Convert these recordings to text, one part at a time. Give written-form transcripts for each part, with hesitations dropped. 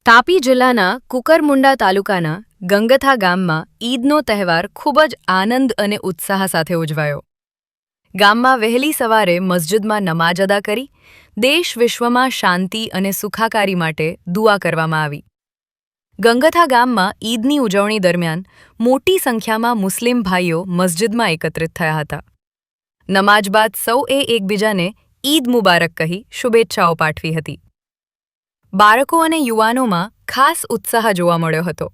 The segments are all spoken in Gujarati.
તાપી જિલ્લાના કુકરમુંડા તાલુકાના ગંગથા ગામમાં ઈદનો તહેવાર ખૂબ જ આનંદ અને ઉત્સાહ સાથે ઉજવાયો। ગામમાં વહેલી સવારે મસ્જિદમાં નમાજ અદા કરી દેશ વિશ્વમાં શાંતિ અને સુખાકારી માટે દુઆ કરવામાં આવી। ગંગથા ગામમાં ઈદની ઉજવણી દરમિયાન મોટી સંખ્યામાં મુસ્લિમ ભાઈઓ મસ્જિદમાં એકત્રિત થયા હતા। નમાજ બાદ સૌએ એકબીજાને ઈદ મુબારક કહી શુભેચ્છાઓ પાઠવી હતી। બાળકો અને યુવાનોમાં ખાસ ઉત્સાહ જોવા મળ્યો હતો।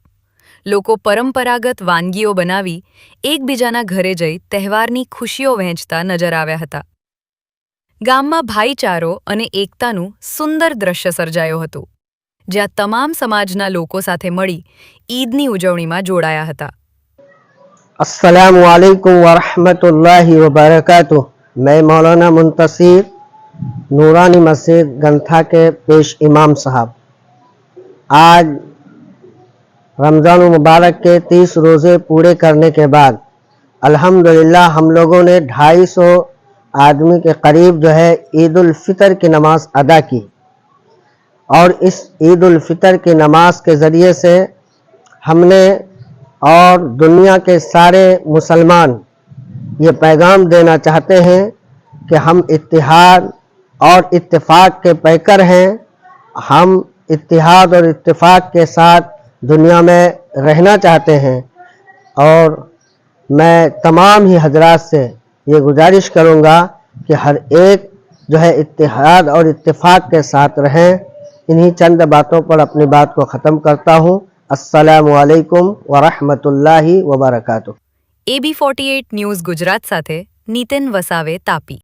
લોકો પરંપરાગત વાનગીઓ બનાવી એકબીજાના ઘરે જઈ તહેવારની ખુશીઓ વહેંચતા નજર આવ્યા હતા। ગામમાં ભાઈચારો અને એકતાનું સુંદર દ્રશ્ય સર્જાયું હતું, જ્યાં તમામ સમાજના લોકો સાથે મળી ઈદની ઉજવણીમાં જોડાયા હતા। अस्सलामु अलैकुम वरहमतुल्लाहि वबरकातुह। मैं मौलाना मुंतसिर नूरानी मस्जिद गंथा के पेश इमाम साहब, आज रमज़ान मुबारक के 30 रोज़े पूरे करने के बाद अल्हम्दुलिल्लाह हम लोगों ने 250 आदमी के करीब जो है ईद उल फितर की नमाज अदा की। और इस ईद उल फितर की नमाज के ज़रिए से हमने और दुनिया के सारे मुसलमान ये पैगाम देना चाहते हैं कि हम इत्तिहाद और इत्तेफाक के पैकर हैं। हम इत्तिहाद और इत्तेफाक के साथ दुनिया में रहना चाहते हैं। और मैं तमाम ही हजरात से ये गुजारिश करूँगा कि हर एक जो है इत्तिहाद और इत्तेफाक के साथ रहें। इन्हीं चंद बातों पर अपनी बात को ख़त्म करता हूँ। अस्सलामु अलैकुम वरहमतुल्लाहि वबरकातुह। AB48 ન્યૂઝ ગુજરાત સાથે નીતિન વસાવે, તાપી।